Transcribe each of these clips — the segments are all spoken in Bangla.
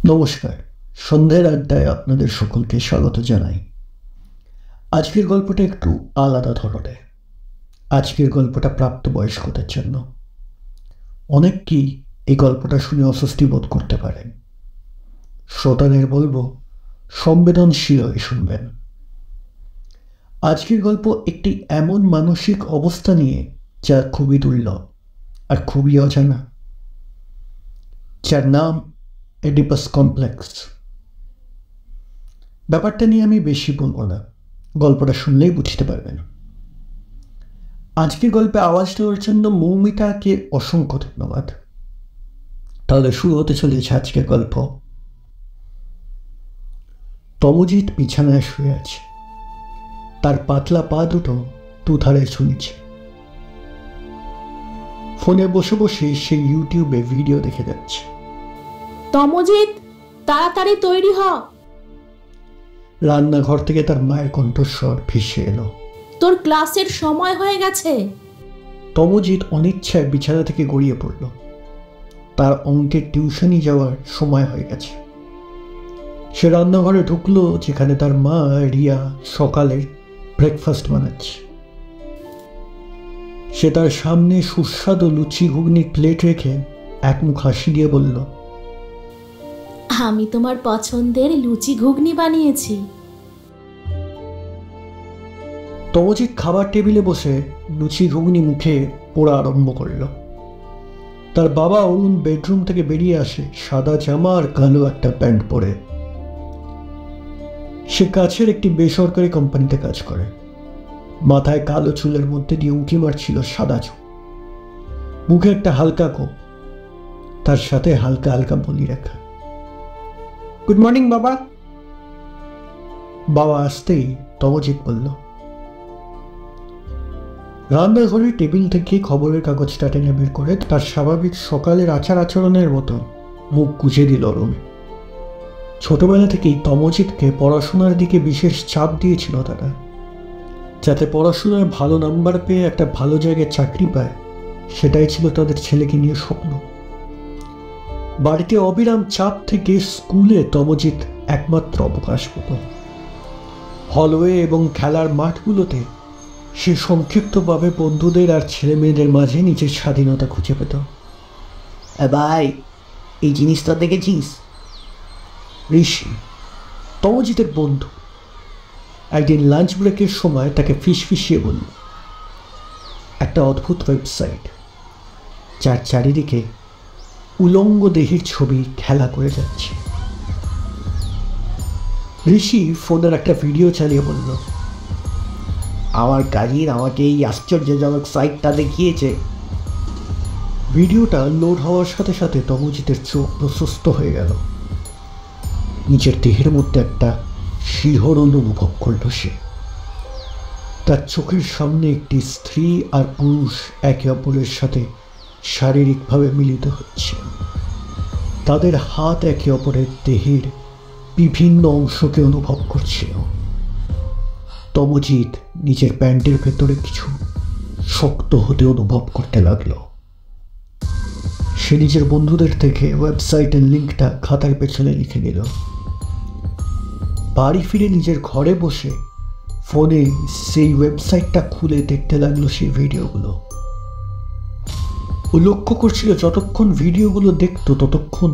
নমস্কার, সন্ধ্যের আড্ডায় আপনাদের সকলকে স্বাগত জানাই। আজকের গল্পটা একটু আলাদা ধরনের। আজকের গল্পটা প্রাপ্তবয়স্কদের জন্য। অনেকেই এই গল্পটা শুনে অস্বস্তি বোধ করতে পারেন। শ্রোতাদের বলবো, সংবেদনশীল হয়ে শুনবেন। আজকের গল্প একটি এমন মানসিক অবস্থা নিয়ে যা খুবই দুর্লভ আর খুবই অজানা, যার নাম এডিপাস কমপ্লেক্স। ব্যাপারটা নিয়ে আমি বেশি বলবো না, গল্পটা শুনলেই বুঝতে পারবেন। আজকের গল্পে আওয়াজ দেওয়ার জন্য মৌমিতাকে অসংখ্য ধন্যবাদ। তাহলে শুরু হতে চলেছে আজকের গল্প। তমজিৎ বিছানায় শুয়ে আছে, তার পাতলা পা দুটো দুধারে ঝুলছে। ফোনে বসে বসে সে ইউটিউবে ভিডিও দেখে যাচ্ছে। তমজিৎ, তাড়াতাড়ি তৈরি হ। রান্নাঘর থেকে তার মায়ের কণ্ঠস্বর ভেসে এলো। তোর ক্লাসের সময় হয়ে গেছে। তমজিৎ অনিচ্ছায় বিছানা থেকে গড়িয়ে পড়ল। তার অঙ্কের টিউশনি যাওয়ার সময় হয়ে গেছে। সে রান্নাঘরে ঢুকলো, যেখানে তার মা রিয়া সকালের ব্রেকফাস্ট বানাচ্ছে। সে তার সামনে সুস্বাদু লুচি ঘুগনির প্লেট রেখে এক মুখ হাসি দিয়ে বলল, আমি তোমার পছন্দের লুচি ঘুগনি বানিয়েছি। তমজিৎ খাবার টেবিলে বসে লুচি ঘুগনি মুখে পোড়া আরম্ভ করল। তার বাবা অরুণ বেডরুম থেকে বেরিয়ে আসে, সাদা জামা আর কালো একটা প্যান্ট পরে। সে কাছের একটি বেসরকারি কোম্পানিতে কাজ করে। মাথায় কালো চুলের মধ্যে দিয়ে উঁকি মারছিল সাদা চুল, মুখে একটা হালকা কোপ, তার সাথে হালকা হালকা বলি রেখা। গুড মর্নিং বাবা। বাবা আসতেই তমজিৎ বলল। রান্নাঘরের টেবিল থেকে খবরের কাগজটা টেনে বের করে তার স্বাভাবিক সকালের আচার আচরণের মতো মুখ গুজে দিল অরুণ। ছোটবেলা থেকেই তমজিৎকে পড়াশোনার দিকে বিশেষ চাপ দিয়েছিল তারা, যাতে পড়াশোনায় ভালো নাম্বার পেয়ে একটা ভালো জায়গায় চাকরি পায়। সেটাই ছিল তাদের ছেলেকে নিয়ে স্বপ্ন। বাড়িতে অবিরাম চাপ থেকে স্কুলে তমজিৎ একমাত্র অবকাশ পেত। হলওয়ে এবং খেলার মাঠগুলোতে সে সংক্ষিপ্তভাবে বন্ধুদের আর ছেলে মেয়েদের মাঝে নিজের স্বাধীনতা খুঁজে পেত। ভাই, এই জিনিসটা দেখেছিস? ঋষি, তমজিতের বন্ধু, একদিন লাঞ্চ ব্রেকের সময় তাকে ফিসফিসিয়ে বলল, একটা অদ্ভুত ওয়েবসাইট যার চারিদিকে উলঙ্গ দেহের ছবি খেলা করে যাচ্ছে। ঋষি ফোনের একটা ভিডিও চালিয়ে বলল, আমার কাজিন আমাকে এই আশ্চর্যজনক সাইটটা দেখিয়েছে। ভিডিওটা লোড হওয়ার সাথে সাথে তমজিতের চোখ প্রশস্ত হয়ে গেল। নিজের দেহের মধ্যে একটা শিহরণ অনুভব করল সে। তার চোখের সামনে একটি স্ত্রী আর পুরুষ একে অপরের সাথে শারীরিকভাবে মিলিত হচ্ছে। তাদের হাত একে অপরের দেহের বিভিন্ন অংশকে অনুভব করছিল। তমজিৎ নিজের প্যান্টের ভেতরে কিছু শক্ত হতে অনুভব করতে লাগল। সে নিজের বন্ধুদের থেকে ওয়েবসাইটের লিঙ্কটা খাতার পেছনে লিখে নিল। বাড়ি ফিরে নিজের ঘরে বসে ফোনে সেই ওয়েবসাইটটা খুলে দেখতে লাগলো সেই ভিডিওগুলো। ও লক্ষ্য করছিল যতক্ষণ ভিডিওগুলো দেখতো ততক্ষণ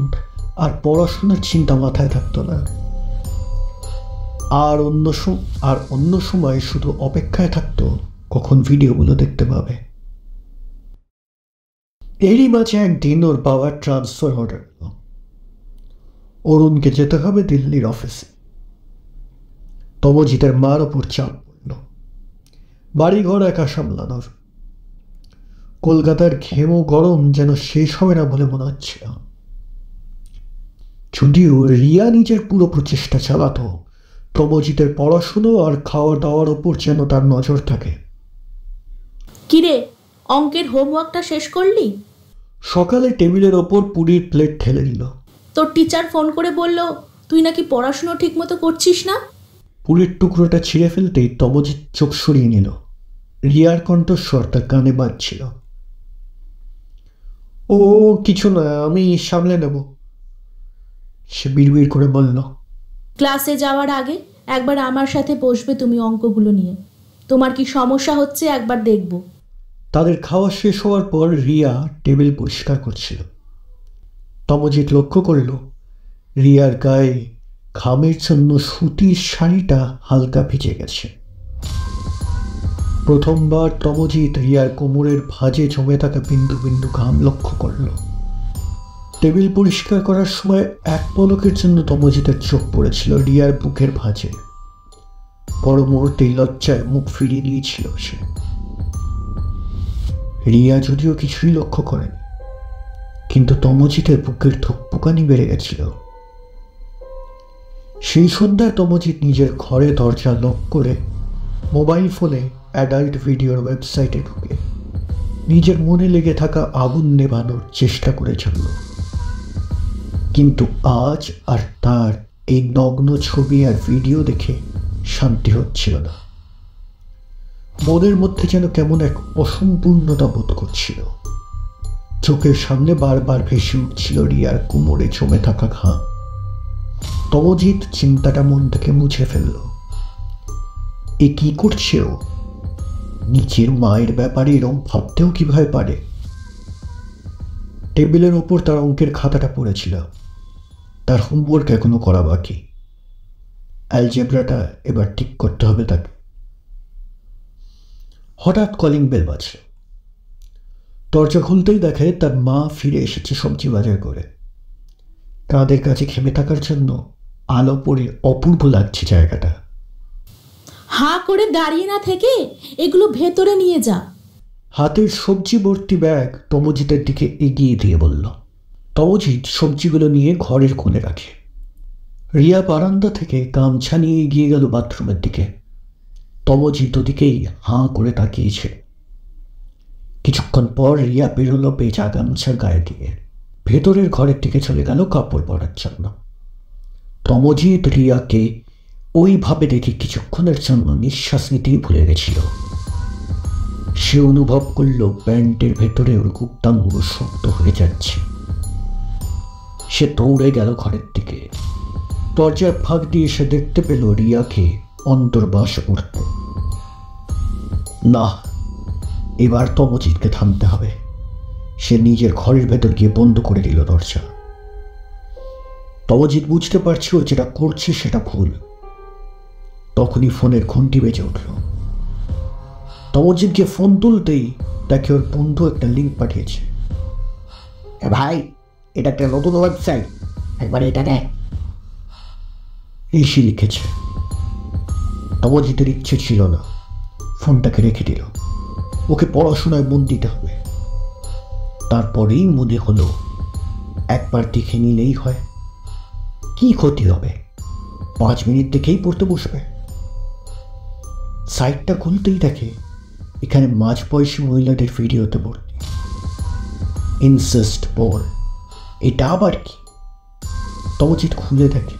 আর পড়াশোনার চিন্তা মাথায় থাকতো না, আর অন্য সময় শুধু অপেক্ষায় থাকতো কখন ভিডিওগুলো দেখতে পাবে। এরই মাঝে একদিন ওর বাবার ট্রান্সফার অর্ডার এলো। অরুণকে যেতে হবে দিল্লির অফিসে। তমজিতের মার ওপর চাপ পড়ল, বাড়িঘর একা সামলানোর। কলকাতার ঘেমো গরম যেন শেষ হবে না বলে মনে হচ্ছিল। যদিও রিয়া নিজের পুরো প্রচেষ্টা চালাতো তমজিতের পড়াশুনো আর খাওয়া দাওয়ার ওপর যেন তার নজর থাকে। কিরে, অঙ্কের হোমওয়ার্কটা শেষ করলি? সকালে টেবিলের ওপর পুরীর প্লেট ঠেলে দিল। তোর টিচার ফোন করে বলল তুই নাকি পড়াশুনো ঠিক মতো করছিস না। পুরীর টুকরোটা ছিঁড়ে ফেলতেই তমজিৎ চোখ সরিয়ে নিল। রিয়ার কণ্ঠস্বর তার কানে বাজছিল। ও কিছু না, আমি সামলে নেব। সে বিড়বিড় করে বলল, ক্লাসে যাওয়ার আগে একবার আমার সাথে বসবে তুমি অঙ্কগুলো নিয়ে। তোমার কি সমস্যা হচ্ছে একবার দেখব। তাদের খাওয়া শেষ হওয়ার পর রিয়া টেবিল পরিষ্কার করছিল। তমজিৎ লক্ষ্য করল রিয়ার গায়ে ঘামের জন্য সুতির শাড়িটা হালকা ভিজে গেছে। প্রথমবার তমজিৎ রিয়ার কোমরের ভাঁজে জমে থাকা বিন্দু বিন্দু ঘাম লক্ষ্য করল। টেবিল পরিষ্কার করার সময় এক পলকের জন্য তমজিতের চোখ পড়েছিল রিয়ার বুকের ভাঁজে। পর মুহূর্তেই লজ্জায় মুখ ফিরিয়ে দিয়েছিল সে। রিয়া যদিও কিছুই লক্ষ্য করেনি, কিন্তু তমজিতের বুকের ধুকপুকানি বেড়ে গেছিল। সেই সন্ধ্যায় তমজিৎ নিজের ঘরে দরজা লক করে মোবাইল ফোনে অ্যাডাল্ট ভিডিওর ওয়েবসাইটে ঢুকে নিজের মনে লেগে থাকা আগুন নেভানোর চেষ্টা করে চলল। কিন্তু আজ আর তার এই নগ্ন ছবি আর ভিডিও দেখে শান্তি হচ্ছিল না। মনের মধ্যে যেন কেমন এক অসম্পূর্ণতা বোধ করছিল। চোখের সামনে বারবার ভেসে উঠছিল রিয়ার কোমরে জমে থাকা ঘাম। তমজিৎ চিন্তাটা মন থেকে মুছে ফেলল। এ কি করছে ও? নিজের মায়ের ব্যাপারে এরম ভাবতেও কিভাবে পারে? টেবিলের ওপর তার অঙ্কের খাতাটা পড়েছিল। তার হোমওয়ার্ক এখনো করা বাকি। অ্যালজেব্রাটা এবার ঠিক করতে হবে তাকে। হঠাৎ কলিং বেল বাজল। দরজা খুলতেই দেখে তার মা ফিরে এসেছে সবজি বাজার করে। কাঁধের কাছে খেমে থাকার জন্য আলো পড়ে অপূর্ব লাগছে জায়গাটা। হাঁ করে দাঁড়িয়ে না থেকে এগুলো ভেতরে নিয়ে যা। হাতের সবজি ভর্তি ব্যাগ তমজিতের দিকে এগিয়ে দিয়ে বলল। তমজিৎ সবজিগুলো নিয়ে ঘরের কোণে রাখে। রিয়া বারান্দা থেকে গামছা নিয়ে এগিয়ে গেল বাথরুমের দিকে। তমজিৎ ওদিকেই হাঁ করে তাকিয়েছে। কিছুক্ষণ পর রিয়া বেরোলো পেঁচা গামছা গায়ে দিয়ে। ভেতরের ঘরের দিকে চলে গেল কাপড় পরার জন্য। তমজিৎ রিয়াকে ওইভাবে দেখে কিছুক্ষণের জন্য নিঃশ্বাস নিতেই ভুলে গেছিল। সে অনুভব করল প্যান্টের ভেতরে ওর গুপ্তাঙ্গুলো শক্ত হয়ে যাচ্ছে। সে দৌড়ে গেল ঘরের দিকে। দরজার ফাঁক দিয়ে সে দেখতে পেল রিয়াকে অন্তর্বাস করতে। না, এবার তমজিৎকে থামতে হবে। সে নিজের ঘরের ভেতর গিয়ে বন্ধ করে দিল দরজা। তমজিৎ বুঝতে পারছে ও যেটা করছে সেটা ভুল। তখনই ফোনের ঘন্টি বেজে উঠল। তমজিৎকে ফোন তুলতেই তাকে ওর বন্ধু একটা লিঙ্ক পাঠিয়েছে। ভাই, এটা একটা নতুন ওয়েবসাইট, একবার এটা দেখ। ঋষি লিখেছে। তমজিতের ইচ্ছে ছিল না, ফোনটাকে রেখে দিল। ওকে পড়াশোনায় মন দিতে হবে। তারপরেই মনে হলো একবার দেখে নিলেই হয়, কি ক্ষতি হবে? 5 মিনিট দেখেই পড়তে বসবে। সাইটটা খুলতেই দেখে এখানে মাঝবয়সী মহিলাদের ভিডিওতে ভর্তি। ইনসেস্ট পর, এটা আবার কি? তমজিৎ খুলে দেখে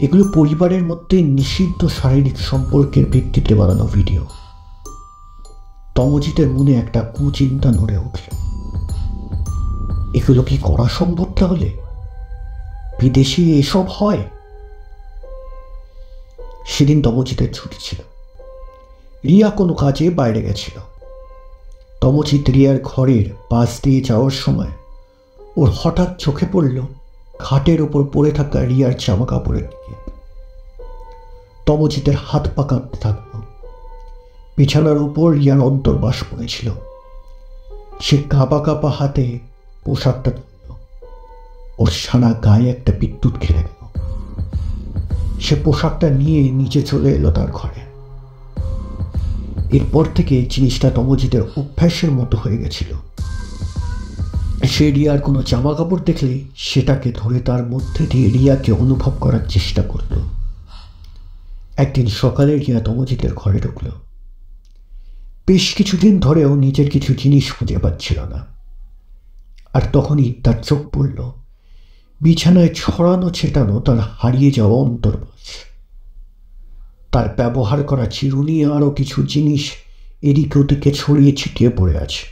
এগুলো পরিবারের মধ্যে নিষিদ্ধ শারীরিক সম্পর্কের ভিত্তিতে বানানো ভিডিও। তমজিতের মনে একটা কুচিন্তা নড়ে উঠল। এগুলো কি করা সম্ভব তাহলে? বিদেশে এসব হয়? সেদিন তমজিতের ছুটি ছিল। রিয়া কোনো কাজে বাইরে গেছিল। তমজিৎ রিয়ার ঘরের পাশ দিয়ে যাওয়ার সময় ওর হঠাৎ চোখে পড়ল খাটের ওপর পড়ে থাকা রিয়ার জামা কাপড়ের দিকে। তমজিতের হাত পা কাঁপতে থাকল। বিছানার উপর রিয়ার অন্তর্বাস পড়েছিল। সে কাঁপা কাঁপা হাতে পোশাকটা ধরল। ওর সারা গায়ে একটা বিদ্যুৎ খেলে গেল। সে পোশাকটা নিয়ে নিচে চলে এলো তার ঘরে। এরপর থেকে জিনিসটা তমজিতের অভ্যাসের মতো হয়ে গেছিল। সে রিয়ার কোনো জামা কাপড় দেখলে সেটাকে ধরে তার মধ্যে দিয়ে রিয়াকে অনুভব করার চেষ্টা করত। একদিন সকালে রিয়া তমজিতের ঘরে ঢুকল। বেশ কিছুদিন ধরেও নিজের কিছু জিনিস খুঁজে পাচ্ছিল না। আর তখনই তার চোখ পড়ল বিছানায় ছড়ানো ছেটানো তার হারিয়ে যাওয়া অন্তর্বাস। তার ব্যবহার করা চিরুনি আরও কিছু জিনিস এদিকে ওদিকে ছড়িয়ে ছিটিয়ে পড়ে আছে।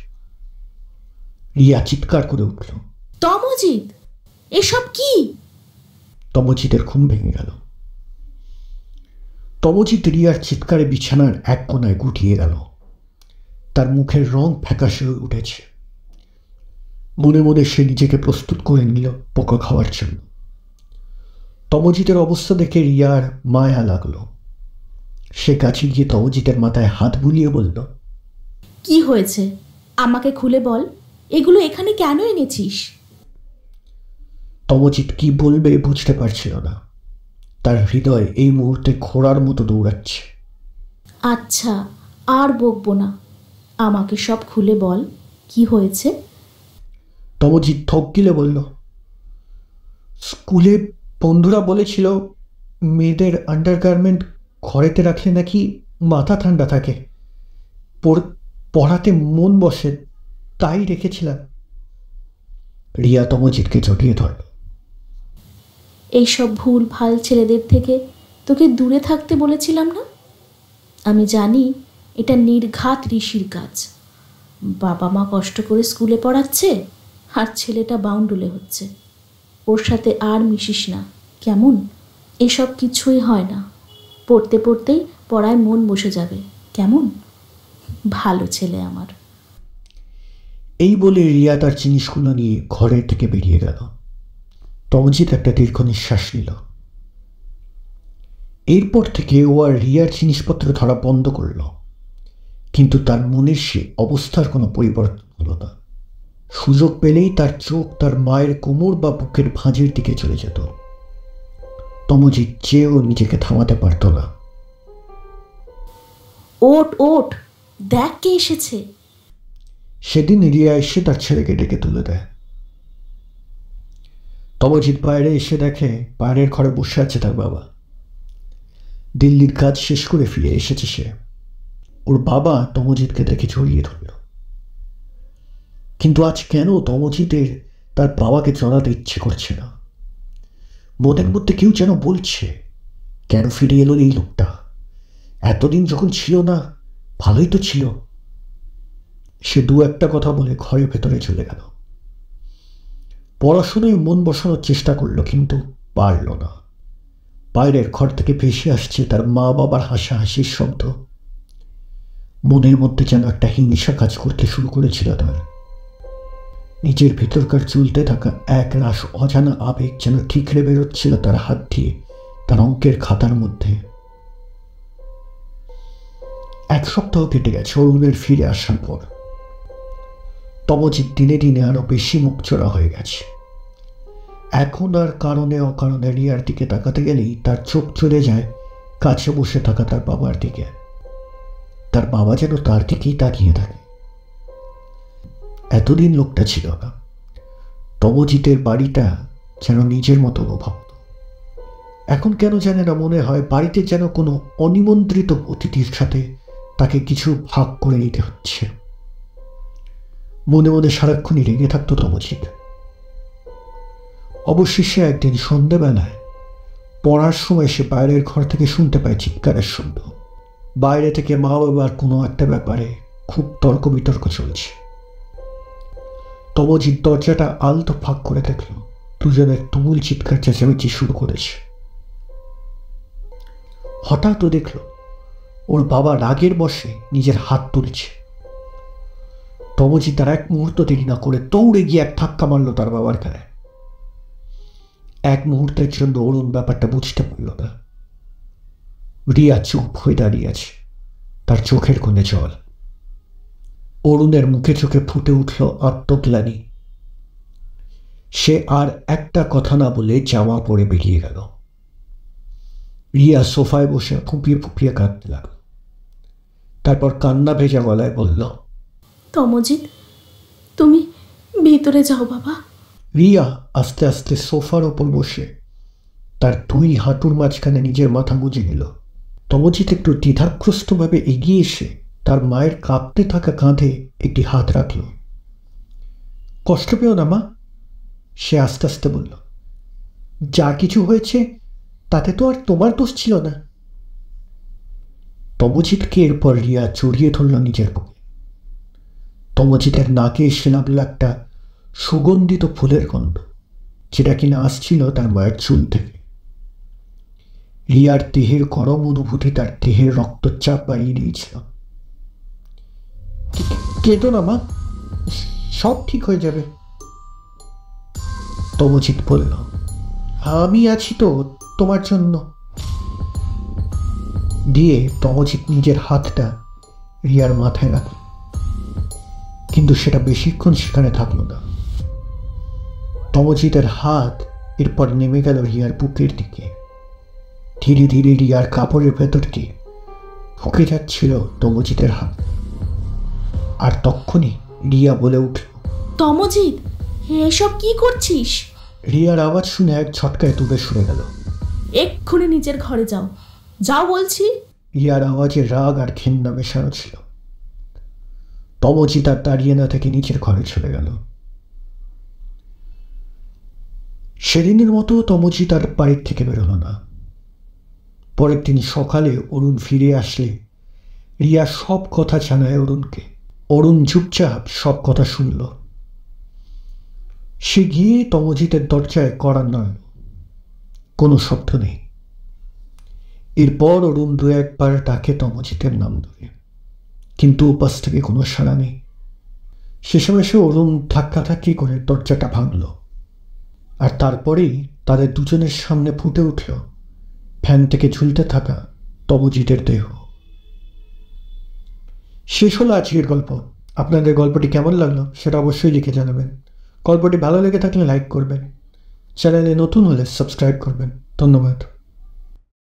রিয়া চিৎকার করে উঠল। তমজিৎ, এসব কি? তমজিতের ঘুম ভেঙে গেল। তমজিৎ রিয়ার চিৎকারে বিছানার এক কোনায় গুটিয়ে গেল। তার মুখের রং ফ্যাকাশে হয়ে উঠেছে। মনে মনে সে নিজেকে প্রস্তুত করে নিল পোকা খাওয়ার জন্য। তমজিতের অবস্থা দেখে রিয়ার মায়া লাগলো। সে কাছে গিয়ে তমজিতের মাথায় হাত বুলিয়ে বলল, কি হয়েছে আমাকে খুলে বল, এগুলো এখানে কেন এনেছিস? তমজিৎ কি বলবে বুঝতে পারছিল না। তার হৃদয় এই মুহূর্তে ঘোড়ার মতো দৌড়াচ্ছে। আচ্ছা, আর বকবো না, আমাকে সব খুলে বল, কি হয়েছে? তমজিৎ থক গিলে বলল, স্কুলে বন্ধুরা বলেছিল মেয়েদের আন্ডারগার্মেন্ট ঘরেতে রাখলে নাকি মাথা ঠান্ডা থাকে, পড়াতে মন বসে, তাই রেখেছিলাম। রিয়া তমজিৎকে জড়িয়ে ধরল। এইসব ভুল ভাল ছেলেদের থেকে তোকে দূরে থাকতে বলেছিলাম না? আমি জানি এটা নির্ঘাত ঋষির কাজ। বাবা মা কষ্ট করে স্কুলে পড়াচ্ছে আর ছেলেটা বাউন্ডুলে হচ্ছে। ওর সাথে আর মিশিস না, কেমন? এসব কিছুই হয় না, পড়তে পড়তেই পড়ায় মন বসে যাবে, কেমন? ভালো ছেলে আমার। এই বলে রিয়া তার জিনিসগুলো নিয়ে ঘরের থেকে বেরিয়ে গেল। তমজিৎ একটা দীর্ঘ নিঃশ্বাস নিল। এরপর থেকে ও আর রিয়ার জিনিসপত্র ধরা বন্ধ করল। কিন্তু তার মনের সে অবস্থার কোনো পরিবর্তন হলো না। সুযোগ পেলেই তার চোখ তার মায়ের কোমর বা বুকের ভাঁজের দিকে চলে যেত। তমজিৎ চেয়েও নিজেকে থামাতে পারত না। ওট ওট, দেখ কে এসেছে। সেদিন রিয়া এসে তার ছেলেকে ডেকে তুলে দেয়। তমজিৎ বাইরে এসে দেখে বাইরের ঘরে বসে আছে তার বাবা। দিল্লির কাজ শেষ করে ফিরে এসেছে সে। ওর বাবা তমজিৎকে দেখে জড়িয়ে ধরল। কিন্তু আজ কেন তমজিতের তার বাবাকে জড়াতে ইচ্ছে করছে না। মনের মধ্যে কেউ যেন বলছে, কেন ফিরে এলো এই লোকটা? এতদিন যখন ছিল না, ভালোই তো ছিল। সে দু একটা কথা বলে ঘরের ভেতরে চলে গেল। পড়াশোনায় মন বসানোর চেষ্টা করলো, কিন্তু পারল না। বাইরের ঘর থেকে ভেসে আসছে তার মা বাবার হাসাহাসির শব্দ। মনের মধ্যে যেন একটা হিংসা কাজ করতে শুরু করেছিল তার। নিজের ভিতরকার চলতে থাকা এক রাশ অজানা আবেগ যেন ঠিকরে বেরোচ্ছিল তার হাত দিয়ে তার অঙ্কের খাতার মধ্যে। এক সপ্তাহ কেটে গেছে অরুণের ফিরে আসার পর। তমজিৎ দিনে দিনে আরো বেশি মুখচোরা হয়ে গেছে। এখন আর কারণে অকারণে রিয়ার দিকে তাকাতে গেলেই তার চোখ চলে যায় কাছে বসে থাকা তার বাবার দিকে। তার বাবা যেন তার দিকেই তাকিয়ে থাকে। এতদিন লোকটা ছিল না। তমজিতের বাড়িটা যেন নিজের মতো অনুভব। এখন কেন জানে না মনে হয় বাড়িতে যেন কোনো অনিমন্ত্রিত অতিথির সাথে তাকে কিছু ভাগ করে নিতে হচ্ছে। মনে মনে সারাক্ষণই রেগে থাকতো তমজিৎ। অবশেষে একদিন সন্ধ্যাবেলায় পড়ার সময় সে বাইরের ঘর থেকে শুনতে পায় চিৎকারের শব্দ। বাইরে থেকে মা বাবার কোনো একটা ব্যাপারে খুব তর্ক বিতর্ক চলছে। তমজিৎ দরজাটা আলতো ফাঁক করে দেখল দুজনের তুমুল চিৎকার চেঁচামেচি শুরু করেছে। হঠাৎ ও দেখল ওর বাবা রাগের বশে নিজের হাত তুলছে। তমজিৎ তার এক মুহূর্ত দেরি না করে দৌড়ে গিয়ে এক ধাক্কা মারল তার বাবার গায়ে। এক মুহূর্তের জন্য অরুণ ব্যাপারটা বুঝতে পারল না। রিয়া চুপ হয়ে দাঁড়িয়ে আছে, তার চোখের কোণে জল। অরুণের মুখে চোখে ফুটে উঠল আত্মগ্লানি। সে আর একটা কথা না বলে জামা পরে বেরিয়ে গেল। রিয়া সোফায় বসে ফুঁপিয়ে ফুঁপিয়ে কাঁদতে লাগল। তারপর কান্না ভেজা গলায় বলল, তমজিৎ, তুমি ভিতরে যাও বাবা। রিয়া আস্তে আস্তে সোফার ওপর বসে তার দুই হাঁটুর মাঝখানে নিজের মাথা গুঁজে নিল। তমজিৎ একটু দ্বিধাগ্রস্তভাবে এগিয়ে এসে তার মায়ের কাঁপতে থাকা কাঁধে একটি হাত রাখল। কষ্ট পেও না মা, সে আস্তে আস্তে বলল। যা কিছু হয়েছে তাতে তো আর তোমার দোষ ছিল না। তমজিৎকে এরপর রিয়া জড়িয়ে ধরল নিজের বুকে। তমজিতের নাকে এসে লাগল একটা সুগন্ধিত ফুলের গন্ধ। যেটা কিনা আসছিল তার মায়ের চুল থেকে। রিয়ার দেহের গরম অনুভূতি তার দেহের রক্তচাপ বাড়িয়ে দিয়েছিল। কেঁদো না মা, সব ঠিক হয়ে যাবে, তমজিৎ বলল। আমি আছি তো তোমার জন্য। দিয়ে তমজিৎ নিজের হাতটা রিয়ার মাথায় রাখল, কিন্তু সেটা বেশিক্ষণ সেখানে থাকলো না। তমজিতের হাত এরপর নেমে গেল রিয়ার বুকের দিকে। ধীরে ধীরে রিয়ার কাপড়ের ভেতর দিয়ে ঢুকে যাচ্ছিল তমজিতের হাত। আর তখনই রিয়া বলে উঠল, তমজিৎ, এসব কি করছিস? রিয়ার আওয়াজ শুনে এক ঝটকায় দূরে সরে গেল। এক্ষুনি নিজের ঘরে যাও, যাও বলছি। রিয়ার আওয়াজে রাগ আর ঘেন্না মেশানো ছিল। তমজিৎ আর দাঁড়িয়ে না থেকে নিচের ঘরে চলে গেল। সেদিনের মতো তমজিৎ আর বাড়ির থেকে বেরোলো না। পরের দিন সকালে অরুণ ফিরে আসলে রিয়া সব কথা জানায় অরুণকে। অরুণ চুপচাপ সব কথা শুনল। সে গিয়ে তমজিতের দরজায় কড়া নাড়ল। কোনো শব্দ নেই। এরপর অরুণ দু একবার ডাকে তমজিতের নাম ধরে, কিন্তু উপাস থেকে কোনো সাড়া নেই। সেসব এসে অরুণ ধাক্কাধাক্কি করে দরজাটা ভাঙল। আর তারপরেই তাদের দুজনের সামনে ফুটে উঠল ফ্যান থেকে ঝুলতে থাকা তমজিতের দেহ। শেষ হলো আজকের গল্প। আপনাদের গল্পটি কেমন লাগলো সেটা অবশ্যই লিখে জানাবেন। গল্পটি ভালো লেগে থাকলে লাইক করবেন, চ্যানেলে নতুন হলে সাবস্ক্রাইব করবেন। ধন্যবাদ।